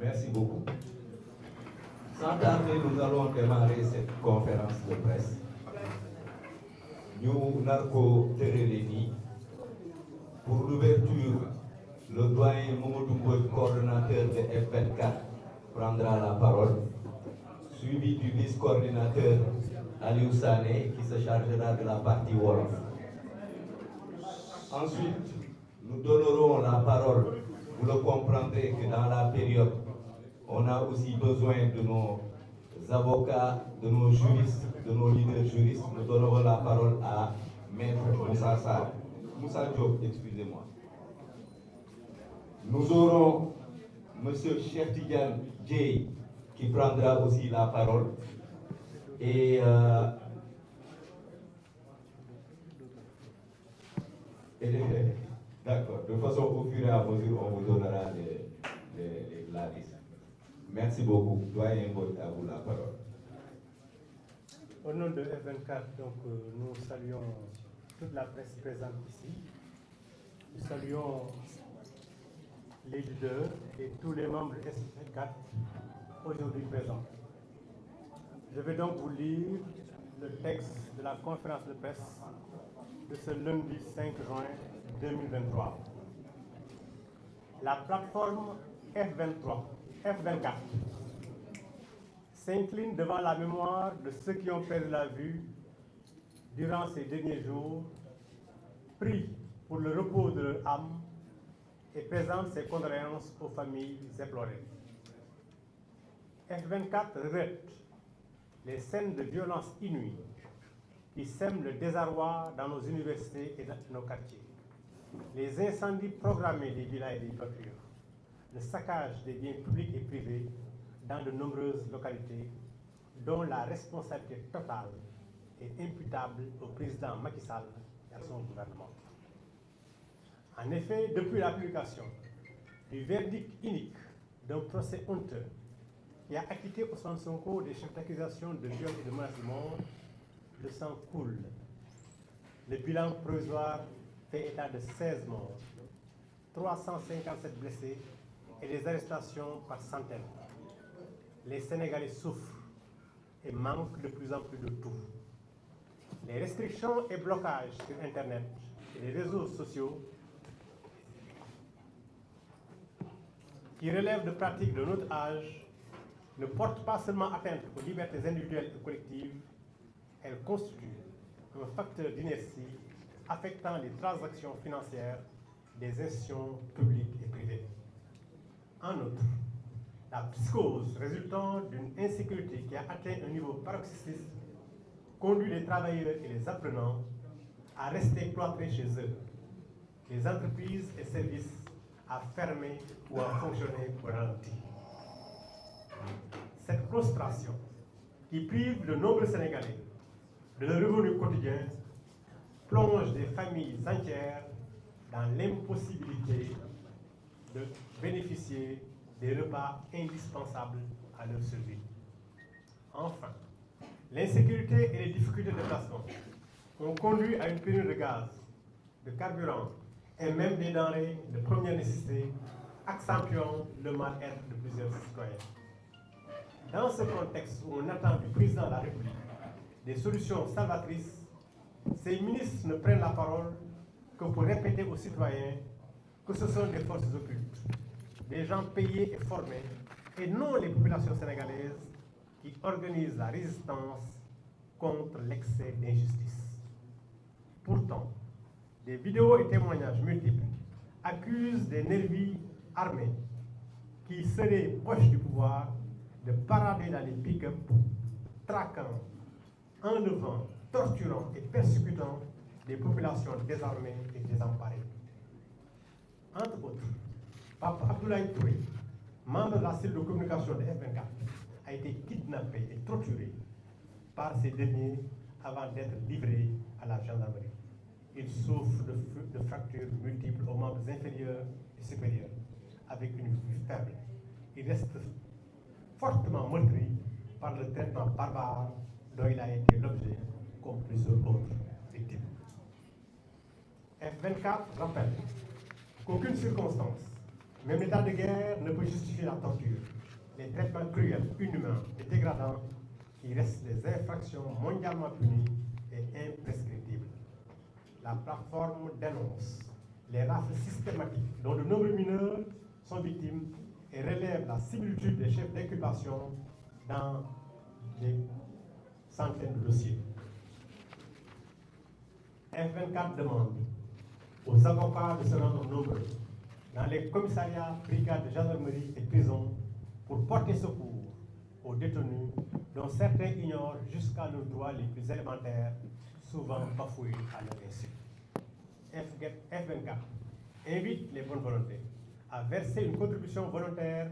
Merci beaucoup. Sans tarder, nous allons démarrer cette conférence de presse. Nous n'avons pour l'ouverture, le doyen Mamadou Mbodj, coordonnateur de F24, prendra la parole, suivi du vice-coordinateur Aliou Sané qui se chargera de la partie Wolof. Ensuite, nous donnerons la parole. Vous le comprendrez que dans la période, on a aussi besoin de nos avocats, de nos juristes, de nos leaders juristes. Nous donnerons la parole à Maître Moussa Sarr. Moussa Diop, excusez-moi. Nous aurons M. Cheikh Tidiane Dièye qui prendra aussi la parole. Et d'accord, de façon au fur et à mesure, on vous donnera la liste. Merci beaucoup. Doyen Mbodj, à vous la parole. Au nom de F24, donc, nous saluons toute la presse présente ici. Nous saluons les leaders et tous les membres de F24 aujourd'hui présents. Je vais donc vous lire le texte de la conférence de presse de ce lundi 5 juin 2023. La plateforme F24 s'incline devant la mémoire de ceux qui ont perdu la vue durant ces derniers jours, prie pour le repos de leur âme et présente ses condoléances aux familles éplorées. F24 regrette les scènes de violence inouïes qui sèment le désarroi dans nos universités et dans nos quartiers. Les incendies programmés des villas et des voitures, le saccage des biens publics et privés dans de nombreuses localités, dont la responsabilité totale est imputable au président Macky Sall et à son gouvernement. En effet, depuis la publication du verdict unique d'un procès honteux qui a acquitté Ousmane Sonko des chefs d'accusation de viol et de menace de mort, le sang coule. Le bilan provisoire fait état de 16 morts, 357 blessés et des arrestations par centaines. Les Sénégalais souffrent et manquent de plus en plus de tout. Les restrictions et blocages sur Internet et les réseaux sociaux qui relèvent de pratiques de notre âge ne portent pas seulement atteinte aux libertés individuelles et collectives, elles constituent un facteur d'inertie affectant les transactions financières des institutions publiques et privées. En outre, la psychose résultant d'une insécurité qui a atteint un niveau paroxystique conduit les travailleurs et les apprenants à rester cloîtrés chez eux, les entreprises et services à fermer ou à fonctionner au ralenti. Cette prostration qui prive de nombreux Sénégalais de leur revenu quotidien plonge des familles entières dans l'impossibilité de bénéficier des repas indispensables à leur survie. Enfin, l'insécurité et les difficultés de déplacement ont conduit à une pénurie de gaz, de carburant et même des denrées de première nécessité, accentuant le mal-être de plusieurs citoyens. Dans ce contexte où on attend du président de la République des solutions salvatrices, ces ministres ne prennent la parole que pour répéter aux citoyens que ce sont des forces occultes, des gens payés et formés, et non les populations sénégalaises qui organisent la résistance contre l'excès d'injustice. Pourtant, des vidéos et témoignages multiples accusent des nervis armés qui seraient proches du pouvoir de parader dans les pick-up, traquant, enlevant, torturant et persécutant des populations désarmées et désemparées. Entre autres, Papa Abdoulaye Touré, membre de la cellule de communication de F24, a été kidnappé et torturé par ces derniers avant d'être livré à la gendarmerie. Il souffre de fractures multiples aux membres inférieurs et supérieurs, avec une vue faible. Il reste fortement meurtri par le traitement barbare dont il a été l'objet, comme plusieurs autres victimes. F24 rappelle qu'aucune circonstance Même l'état de guerre ne peut justifier la torture, les traitements cruels, inhumains et dégradants qui restent des infractions mondialement punies et imprescriptibles. La plateforme dénonce les rafles systématiques dont de nombreux mineurs sont victimes et relève la similitude des chefs d'inculpation dans des centaines de dossiers. F24 demande aux avocats de se rendre nombreux dans les commissariats, brigades de gendarmerie et prisons pour porter secours aux détenus dont certains ignorent jusqu'à leurs droits les plus élémentaires, souvent bafoués à leur insu. F24 invite les bonnes volontés à verser une contribution volontaire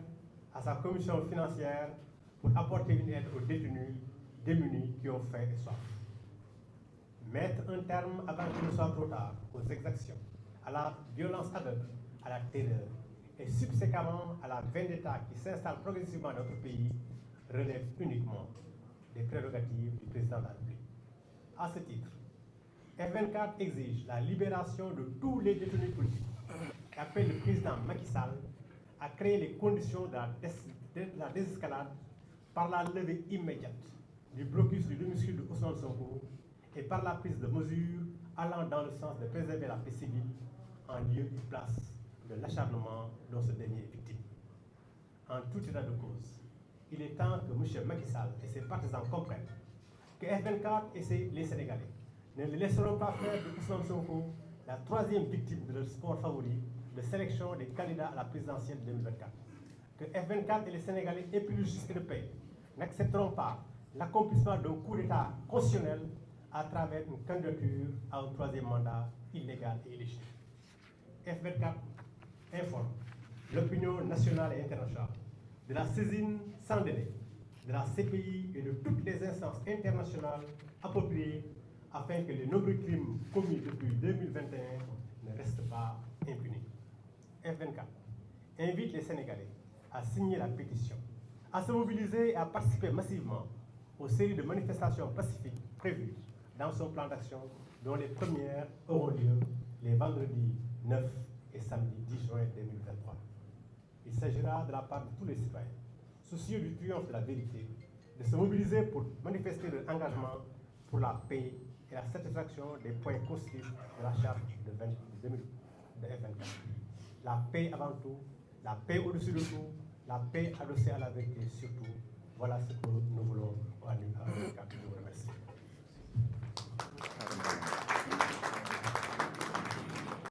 à sa commission financière pour apporter une aide aux détenus démunis qui ont faim et soif. Mettre un terme avant qu'il ne soit trop tard aux exactions, à la violence aveugle, à la terreur et subséquemment à la vendetta qui s'installe progressivement dans notre pays relève uniquement des prérogatives du président de la République. À ce titre, F24 exige la libération de tous les détenus politiques et appelle le président Macky Sall à créer les conditions de la désescalade par la levée immédiate du blocus du domicile de Ousmane Sonko et par la prise de mesures allant dans le sens de préserver la paix civile en lieu et place de l'acharnement dont ce dernier est victime. En tout état de cause, il est temps que M. Macky Sall et ses partisans comprennent que F24 et les Sénégalais ne laisseront pas faire de Ousmane Sonko la troisième victime de leur sport favori de sélection des candidats à la présidentielle 2024. Que F24 et les Sénégalais épris de justice et de paix n'accepteront pas l'accomplissement d'un coup d'État constitutionnel à travers une candidature à un troisième mandat illégal et illégitime. F24 informe l'opinion nationale et internationale de la saisine sans délai de la CPI et de toutes les instances internationales appropriées afin que les nombreux crimes commis depuis 2021 ne restent pas impunis. F24 invite les Sénégalais à signer la pétition, à se mobiliser et à participer massivement aux séries de manifestations pacifiques prévues dans son plan d'action, dont les premières auront lieu les vendredis 9 et samedi 10 juin 2023. Il s'agira de la part de tous les citoyens, soucieux du triomphe de la vérité, de se mobiliser pour manifester leur engagement pour la paix et la satisfaction des points constitutifs de la charte de F24. La paix avant tout, la paix au-dessus de tout, la paix adossée à la vérité surtout. Voilà ce que nous voulons à F24. Je vous remercie.